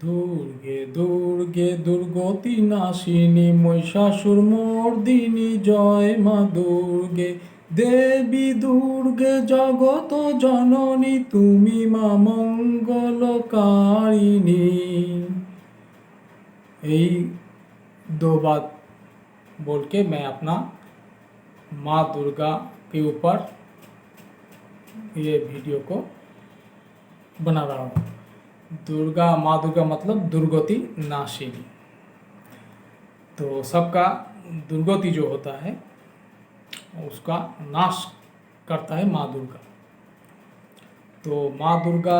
দুর্গে দুর্গে দুর্গতি নাশিনী মহিষাসুরমর্দিনী জয় মা দুর্গে। দেবী দুর্গে জগত জননী তুমি মা मंगलकारिणी। यही दो बात बोल के मैं अपना माँ दुर्गा के ऊपर ये वीडियो को बना रहा हूँ। माँ दुर्गा मतलब दुर्गति नाशिनी। तो सबका दुर्गति जो होता है उसका नाश करता है माँ दुर्गा। तो माँ दुर्गा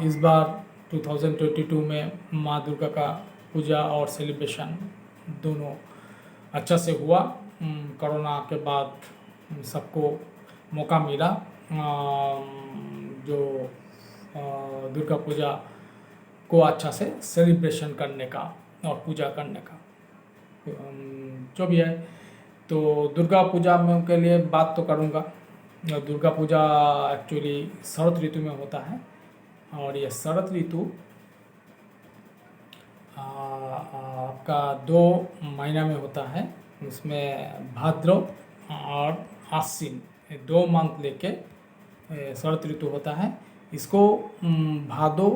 इस बार 2022 में माँ दुर्गा का पूजा और सेलिब्रेशन दोनों अच्छा से हुआ। कोरोना के बाद सबको मौका मिला जो दुर्गा पूजा को अच्छा से सेलिब्रेशन करने का और पूजा करने का। जो भी है तो दुर्गा पूजा में के लिए बात तो करूँगा। दुर्गा पूजा एक्चुअली शरद ऋतु में होता है और ये शरद ऋतु आपका 2 महीना में होता है। उसमें भाद्र और आश्विन 2 मंथ लेके शरद ऋतु होता है। इसको भादो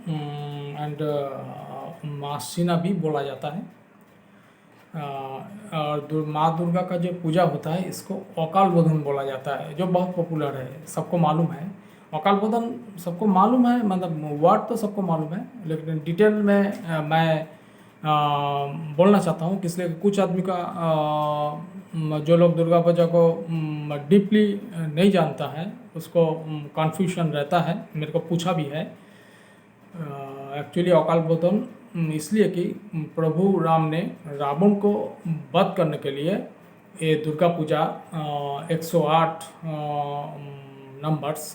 एंड आश्विना भी बोला जाता है। और माँ दुर्गा का जो पूजा होता है इसको अकाल बोधन बोला जाता है, जो बहुत पॉपुलर है, सबको मालूम है। अकाल बोधन सबको मालूम है, मतलब वर्ड तो सबको मालूम है, लेकिन डिटेल में मैं बोलना चाहता हूँ, इसलिए कुछ आदमी का जो लोग दुर्गा पूजा को डीपली नहीं जानता है उसको कन्फ्यूजन रहता है। मेरे को पूछा भी है। एक्चुअली अकाल बोधन इसलिए कि प्रभु राम ने रावण को वध करने के लिए ये Durga Puja 108 numbers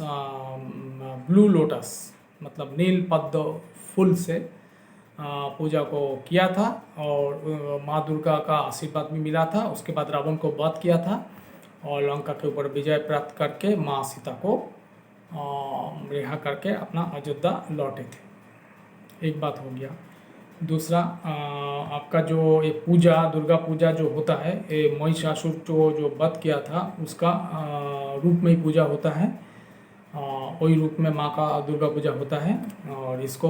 blue lotus मतलब नील पद्म फूल से पूजा को किया था और माँ दुर्गा का आशीर्वाद भी मिला था। उसके बाद रावण को वध किया था और लंका के ऊपर विजय प्राप्त करके माँ सीता को रिहा करके अपना अयोध्या लौटे थे। एक बात हो गया। दूसरा आपका जो ये पूजा दुर्गा पूजा जो होता है ये महिषासुर जो वध किया था उसका रूप में ही पूजा होता है। वही रूप में माँ का दुर्गा पूजा होता है और इसको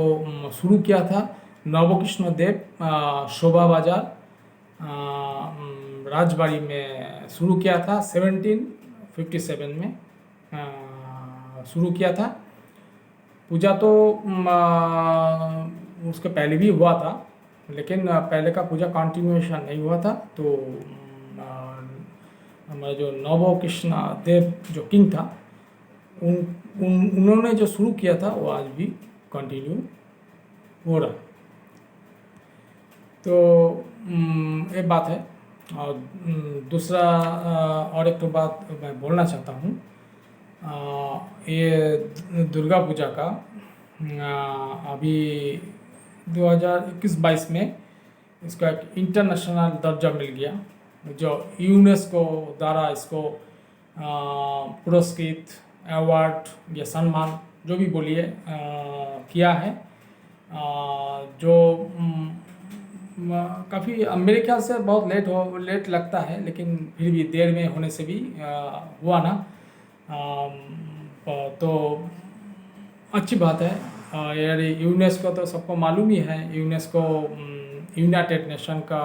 शुरू किया था नवकृष्ण देव शोभा बाजार राजबाड़ी में शुरू किया था। 1757 में शुरू किया था। पूजा तो उसके पहले भी हुआ था, लेकिन पहले का पूजा कंटिन्यूएशन नहीं हुआ था। तो हमारे जो नवकृष्ण देव जो किंग था उन्होंने जो शुरू किया था वो आज भी कंटिन्यू हो रहा है। तो एक बात है। और दूसरा और एक तो बात मैं बोलना चाहता हूँ। ये दुर्गा पूजा का अभी 2021-22 में इसका एक इंटरनेशनल दर्जा मिल गया, जो यूनेस्को द्वारा इसको पुरस्कृत अवार्ड या सम्मान जो भी बोलिए किया है। जो काफ़ी मेरे ख्याल से बहुत लेट लगता है, लेकिन फिर भी देर में होने से भी हुआ ना, तो अच्छी बात है। यार यूनेस्को तो सबको मालूम ही है। यूनेस्को यूनाइटेड नेशन का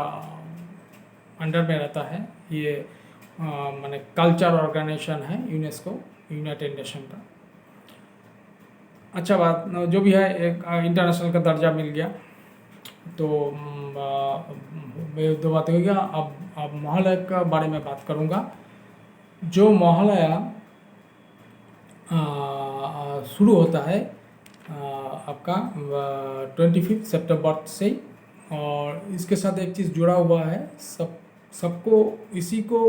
अंडर में रहता है। ये माने कल्चर ऑर्गेनाइजेशन है यूनेस्को, यूनाइटेड नेशन का। अच्छा बात जो भी है, एक इंटरनेशनल का दर्जा मिल गया। तो दो बातें हो गया। अब महालय के बारे में बात करूँगा। जो महालय शुरू होता है आपका 25 सितंबर से, और इसके साथ एक चीज़ जुड़ा हुआ है। सबको इसी को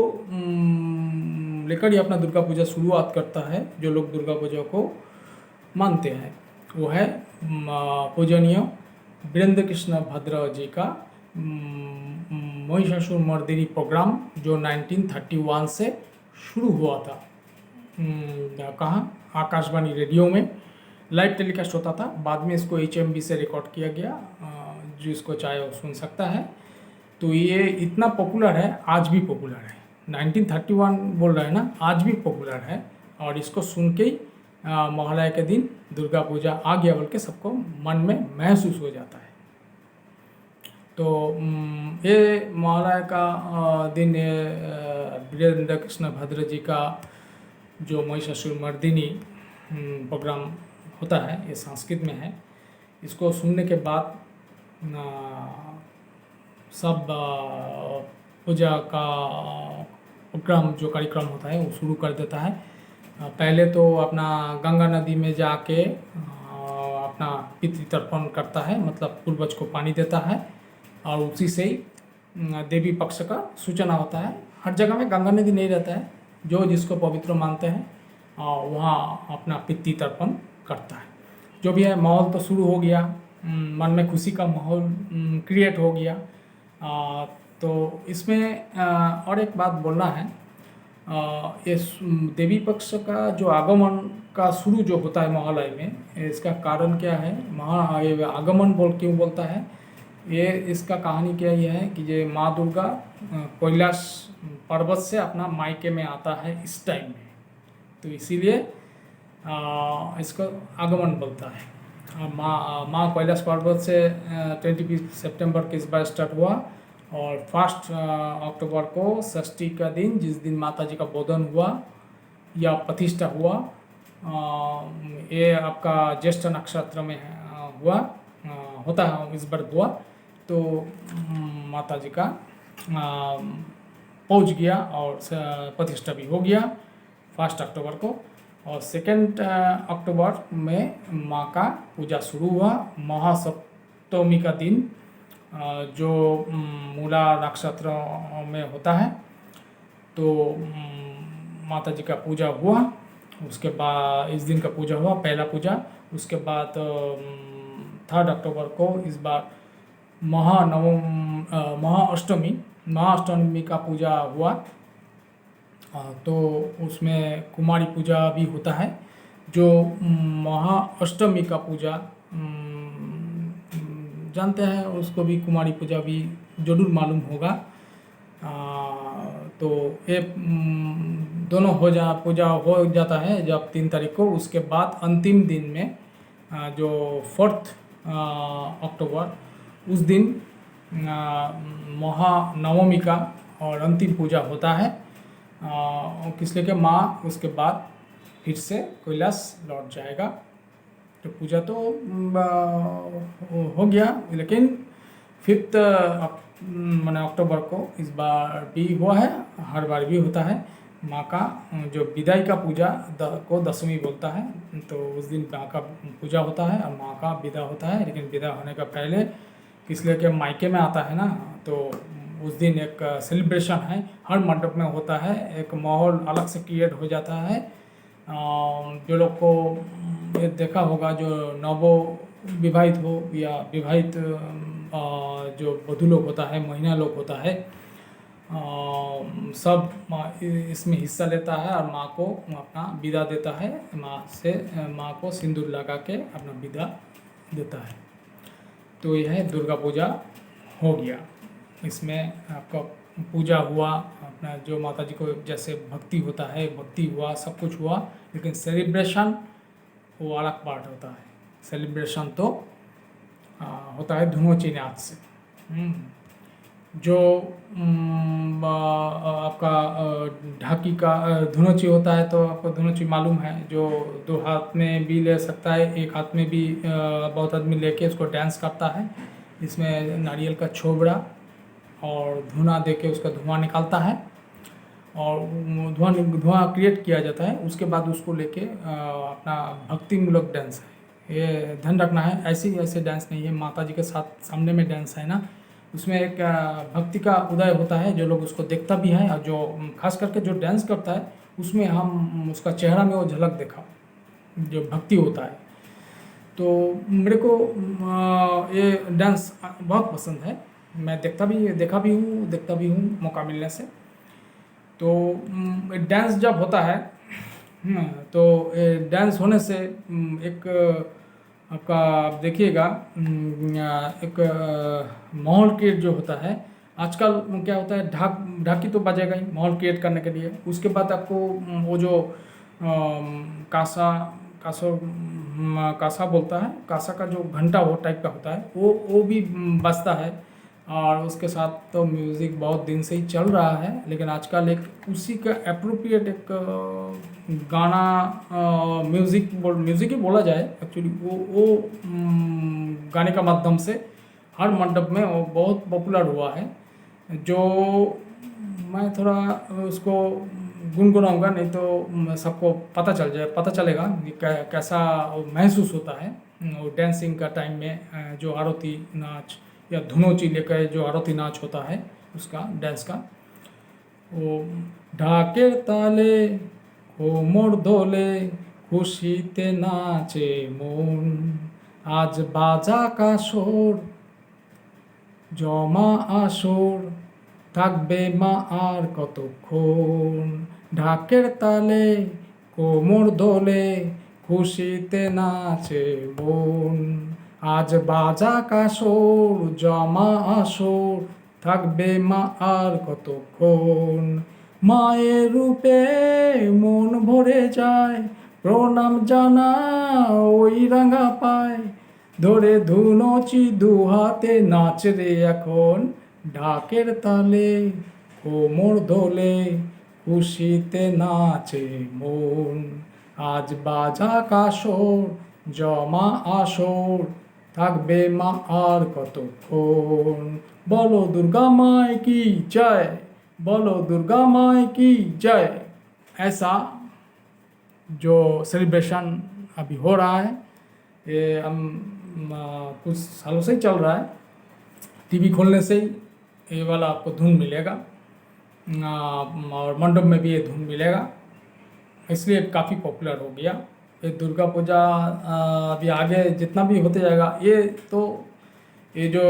लेकर ही अपना दुर्गा पूजा शुरुआत करता है। जो लोग दुर्गा पूजा को मानते हैं वो है पूजनीय वीरेंद्र कृष्ण भद्र जी का महिषासुर मर्दिनी प्रोग्राम, जो 1931 से शुरू हुआ था। कहाँ? आकाशवाणी रेडियो में लाइव टेलीकास्ट होता था, बाद में इसको HMV से रिकॉर्ड किया गया, जिसको चाहे वो सुन सकता है। तो ये इतना पॉपुलर है, आज भी पॉपुलर है। 1931 बोल रहे हैं ना, आज भी पॉपुलर है। और इसको सुन के ही महालय के दिन दुर्गा पूजा आ गया बोल के सबको मन में महसूस हो जाता है। तो ये महालय का दिन वीरेंद्र कृष्ण भद्र जी का जो महिषासुरमर्दिनी प्रोग्राम होता है, ये संस्कृत में है। इसको सुनने के बाद सब पूजा का प्रोग्राम जो कार्यक्रम होता है वो शुरू कर देता है। पहले तो अपना गंगा नदी में जाके अपना पितृ तर्पण करता है, मतलब पूर्वज को पानी देता है, और उसी से ही देवी पक्ष का सूचना होता है। हर जगह में गंगा नदी नहीं रहता है, जो जिसको पवित्र मानते हैं वहाँ अपना पितृ तर्पण करता है। जो भी है, माहौल तो शुरू हो गया, मन में खुशी का माहौल क्रिएट हो गया। तो इसमें और एक बात बोलना है, ये देवी पक्ष का जो आगमन का शुरू जो होता है महालय में, इसका कारण क्या है, ये आगमन क्यों बोलता है, ये इसका कहानी क्या ये है कि ये माँ दुर्गा कैलाश पर्वत से अपना मायके में आता है इस टाइम में, तो इसीलिए इसको आगमन बोलता है। माँ कैलाश पर्वत से 25 सितंबर के इस बार स्टार्ट हुआ, और 1 अक्टूबर को षष्ठी का दिन, जिस दिन माता जी का बोधन हुआ या प्रतिष्ठा हुआ, ये आपका ज्येष्ठ नक्षत्र में हुआ होता है, इस बार हुआ। तो माता जी का पहुंच गया और प्रतिष्ठा भी हो गया 1 अक्टूबर को। और 2 अक्टूबर में माँ का पूजा शुरू हुआ, महासप्तमी का दिन, जो मूला नक्षत्र में होता है। तो माता जी का पूजा हुआ, उसके बाद इस दिन का पूजा हुआ, पहला पूजा। उसके बाद 3 अक्टूबर को इस बार महाअष्टमी का पूजा हुआ। तो उसमें कुमारी पूजा भी होता है। जो महाअष्टमी का पूजा जानते हैं, उसको भी कुमारी पूजा भी जरूर मालूम होगा। तो ये दोनों पूजा हो जाता है जब 3 तारीख को। उसके बाद अंतिम दिन में जो 4 अक्टूबर, उस दिन महानवमी का और अंतिम पूजा होता है, किसलिए कि माँ उसके बाद फिर से कैलाश लौट जाएगा। तो पूजा तो हो गया, लेकिन 5 अक्टूबर को इस बार भी हुआ है, हर बार भी होता है। माँ का जो विदाई का पूजा को दशमी बोलता है, तो उस दिन माँ का पूजा होता है और माँ का विदा होता है। लेकिन विदा होने का पहले इसलिए कि मायके में आता है ना, तो उस दिन एक सेलिब्रेशन है, हर मंडप में होता है, एक माहौल अलग से क्रिएट हो जाता है। जो लोग को ये देखा होगा, जो नवो विवाहित हो या विवाहित जो वधू लोग होता है, महिला लोग होता है, सब इसमें हिस्सा लेता है और माँ को अपना विदा देता है। माँ को सिंदूर लगा के अपना विदा देता है। तो यह दुर्गा पूजा हो गया। इसमें आपका पूजा हुआ, अपना जो माता जी को जैसे भक्ति होता है, भक्ति हुआ, सब कुछ हुआ, लेकिन सेलिब्रेशन वो अलग पार्ट होता है। सेलिब्रेशन तो होता है धुनोची नाच से। जो आपका ढाकी का धुनोची होता है, तो आपको धुनोची मालूम है, जो 2 हाथ में भी ले सकता है, एक हाथ में भी बहुत आदमी लेके उसको डांस करता है। इसमें नारियल का छोबड़ा और धुआं देके उसका धुआं निकालता है, और धुआं क्रिएट किया जाता है। उसके बाद उसको लेके अपना भक्तिमूलक डांस है, ये ध्यान रखना है। ऐसे डांस नहीं है, माता जी के साथ सामने में डांस है ना, उसमें एक भक्ति का उदय होता है। जो लोग उसको देखता भी है, और जो खास करके जो डांस करता है, उसमें हम उसका चेहरा में वो झलक देखा, जो भक्ति होता है। तो मेरे को ये डांस बहुत पसंद है, मैं देखता भी हूँ मौका मिलने से। तो डांस जब होता है तो डांस होने से एक आपका आप देखिएगा एक माहौल क्रिएट जो होता है आजकल क्या होता है ढाकी तो बजेगा ही माहौल क्रिएट करने के लिए। उसके बाद आपको वो जो कासा कासा कासा बोलता है, कासा का जो घंटा वो टाइप का होता है वो भी बजता है। और उसके साथ तो म्यूज़िक बहुत दिन से ही चल रहा है, लेकिन आजकल एक उसी का एप्रोप्रिएट एक गाना म्यूज़िक ही बोला जाए एक्चुअली वो गाने का माध्यम से हर मंडप में वो बहुत पॉपुलर हुआ है। जो मैं थोड़ा उसको गुनगुनाऊंगा, नहीं तो सबको पता चलेगा कि कैसा वो महसूस होता है वो डांसिंग का टाइम में जो आरती नाच या धुनोची लेकर जो आरती नाच होता है उसका डांस का। ও ঢাকের তালে কোমর দোলে খুশিতে নাচে মন, আজ বাজা কাসর জমা আসর থাকবে মা আর কতক্ষণ। ঢাকের তালে কোমর দোলে খুশিতে নাচে মন, আজ বাজা কাসর জমা আসর থাকবে মা আর কতক্ষণ। মায়ের রূপে মন ভরে যায়, প্রণাম জানা ওই রাঙা পায়, ধরে ধুনোচি দু হাতে নাচ রে এখন। ঢাকের তালে কোমর দোলে খুশিতে নাচে মন, আজ বাজা কাসর জমা আসর থাকবে মা আর কতক্ষণ। बोलो दुर्गा माई की जय, बोलो दुर्गा माई की जय। ऐसा जो सेलिब्रेशन अभी हो रहा है ये हम कुछ सालों से ही चल रहा है। टीवी खोलने से ही ये वाला आपको धुन मिलेगा और मंडप में भी ये धुन मिलेगा, इसलिए काफ़ी पॉपुलर हो गया ये दुर्गा पूजा। अभी आगे जितना भी होते जाएगा ये जो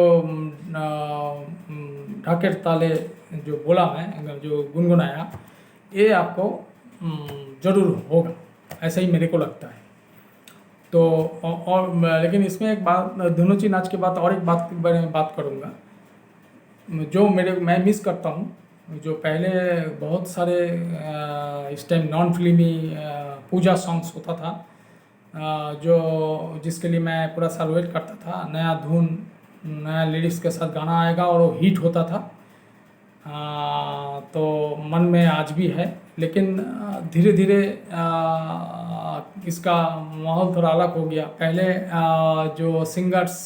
ढाकेर ताले जो बोला मैं जो गुनगुनाया ये आपको ज़रूर होगा, ऐसा ही मेरे को लगता है। तो और लेकिन इसमें एक बात धुनोची नाच के बाद और एक बात के बारे में बात करूँगा जो मैं मिस करता हूँ। जो पहले बहुत सारे इस टाइम नॉन फिल्मी पूजा सॉन्ग्स होता था जो जिसके लिए मैं पूरा साल वेट करता था। नया धुन नया लिरिक्स के साथ गाना आएगा और वो हिट होता था। तो मन में आज भी है, लेकिन धीरे धीरे इसका माहौल थोड़ा अलग हो गया। पहले जो सिंगर्स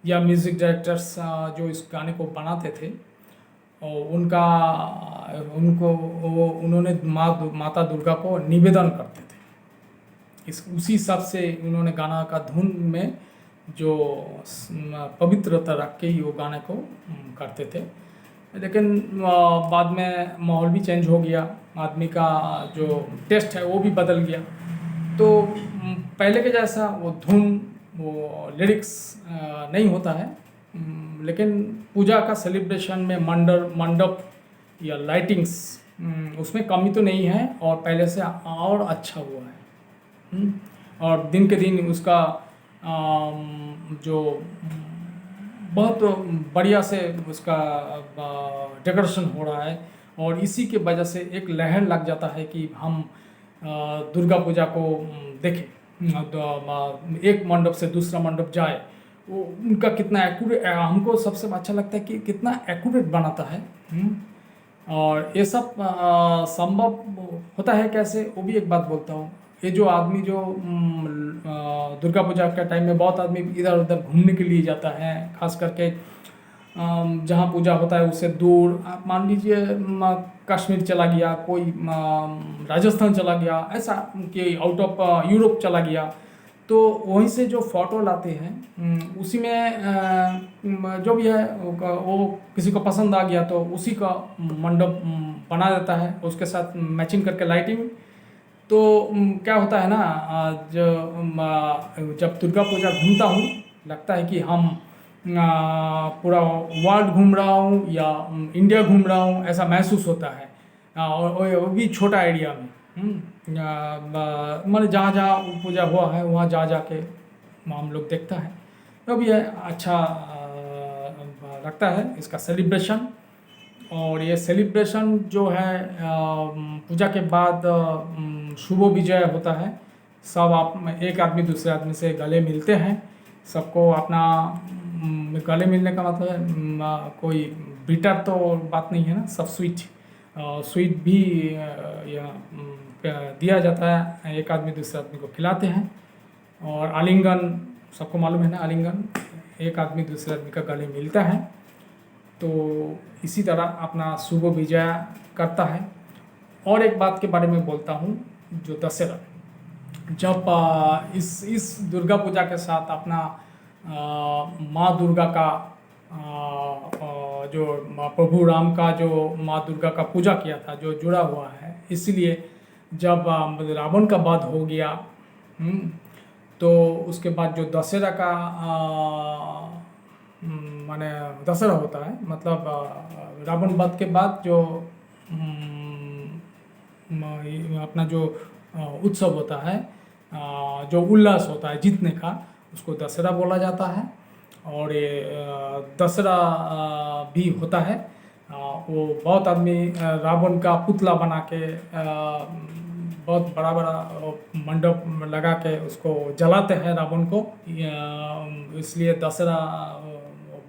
या म्यूज़िक डायरेक्टर्स जो इस गाने को बनाते थे और उन्होंने माता दुर्गा को निवेदन करते थे। उसी हिसाब से उन्होंने गाना का धुन में जो पवित्रता रख के ही वो गाने को करते थे। लेकिन बाद में माहौल भी चेंज हो गया, आदमी का जो टेस्ट है वो भी बदल गया। तो पहले के जैसा वो धुन वो लिरिक्स नहीं होता है, लेकिन पूजा का सेलिब्रेशन में मंडप या लाइटिंग्स उसमें कमी तो नहीं है और पहले से और अच्छा हुआ है। और दिन के दिन उसका जो बहुत बढ़िया से उसका डेकोरेशन हो रहा है और इसी के वजह से एक लहर लग जाता है कि हम दुर्गा पूजा को देखें, एक मंडप से दूसरा मंडप जाए, वो उनका कितना एक्यूरेट, हमको सबसे अच्छा लगता है कि कितना एक्यूरेट बनाता है। और ये सब संभव होता है कैसे, वो भी एक बात बोलता हूँ। ये जो आदमी जो दुर्गा पूजा के टाइम में बहुत आदमी इधर उधर घूमने के लिए जाता है, खास करके जहाँ पूजा होता है उससे दूर, आप मान लीजिए कश्मीर चला गया, कोई राजस्थान चला गया, ऐसा कि आउट ऑफ यूरोप चला गया, तो वहीं से जो फ़ोटो लाते हैं उसी में जो भी है वो किसी को पसंद आ गया तो उसी का मंडप बना देता है, उसके साथ मैचिंग करके लाइटिंग। तो क्या होता है ना, जब दुर्गा पूजा घूमता हूँ लगता है कि हम पूरा वर्ल्ड घूम रहा हूँ या इंडिया घूम रहा हूँ, ऐसा महसूस होता है। और वो भी छोटा एरिया में। मैंने जहाँ जहाँ पूजा हुआ है वहाँ जा जा के हम लोग देखता है, जो भी है अच्छा लगता है इसका सेलिब्रेशन। और ये सेलिब्रेशन जो है पूजा के बाद शुभ विजय होता है। सब आप एक आदमी दूसरे आदमी से गले मिलते हैं, सबको अपना गले मिलने का मतलब है कोई बिटर तो बात नहीं है ना, सब स्वीट स्वीट भी यहाँ दिया जाता है, एक आदमी दूसरे आदमी को खिलाते हैं। और आलिंगन, सबको मालूम है ना आलिंगन, एक आदमी दूसरे आदमी का गले मिलता है। तो इसी तरह अपना शुभ विजय करता है। और एक बात के बारे में बोलता हूँ, जो दशहरा, जब इस दुर्गा पूजा के साथ अपना माँ दुर्गा का जो प्रभु राम का जो माँ दुर्गा का पूजा किया था जो जुड़ा हुआ है, इसलिए जब रावण का वध हो गया, तो उसके बाद जो दशहरा का माने दशहरा होता है, मतलब रावण वध के बाद जो अपना जो उत्सव होता है, जो उल्लास होता है जीतने का, उसको दशहरा बोला जाता है। और ये दशहरा भी होता है। वो बहुत आदमी रावण का पुतला बना के बहुत बड़ा बड़ा मंडप लगा के उसको जलाते हैं रावण को, इसलिए दशहरा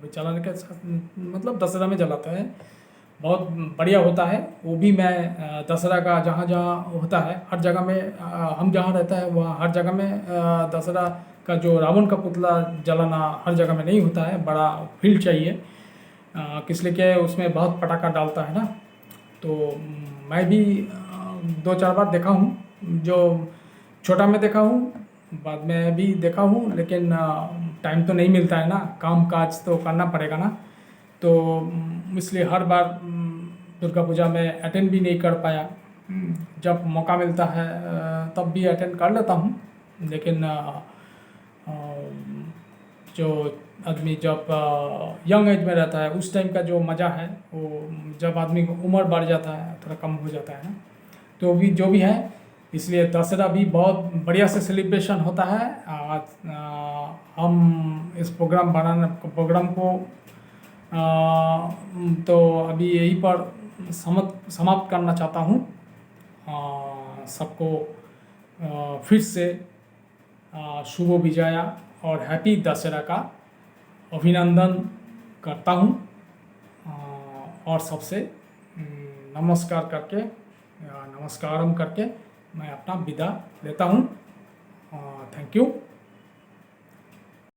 जलाने के साथ मतलब दशहरा में जलाते हैं, बहुत बढ़िया होता है वो भी। मैं दशहरा का जहाँ जहाँ होता है हर जगह में, हम जहाँ रहता है वहाँ हर जगह में दशहरा का जो रावण का पुतला जलाना हर जगह में नहीं होता है, बड़ा फील्ड चाहिए, इसलिए कि उसमें बहुत पटाखा डालता है ना। तो मैं भी 2-4 बार देखा हूँ, जो छोटा में देखा हूँ, बाद में भी देखा हूँ, लेकिन टाइम तो नहीं मिलता है ना, काम काज तो करना पड़ेगा ना, तो इसलिए हर बार दुर्गा पूजा में अटेंड भी नहीं कर पाया। जब मौका मिलता है तब भी अटेंड कर लेता हूँ, लेकिन जो आदमी जब यंग एज में रहता है उस टाइम का जो मज़ा है वो जब आदमी को उम्र बढ़ जाता है थोड़ा कम हो जाता है ना। तो भी जो भी है, इसलिए दशहरा भी बहुत बढ़िया से सेलिब्रेशन होता है। आज हम इस प्रोग्राम को तो अभी यहीं पर समाप्त करना चाहता हूँ। सबको फिर से शुभ विजया और हैप्पी दशहरा का अभिनंदन करता हूँ, और सबसे नमस्कार करके या नमस्कारम करके मैं अपना विदा लेता हूँ। Thank you.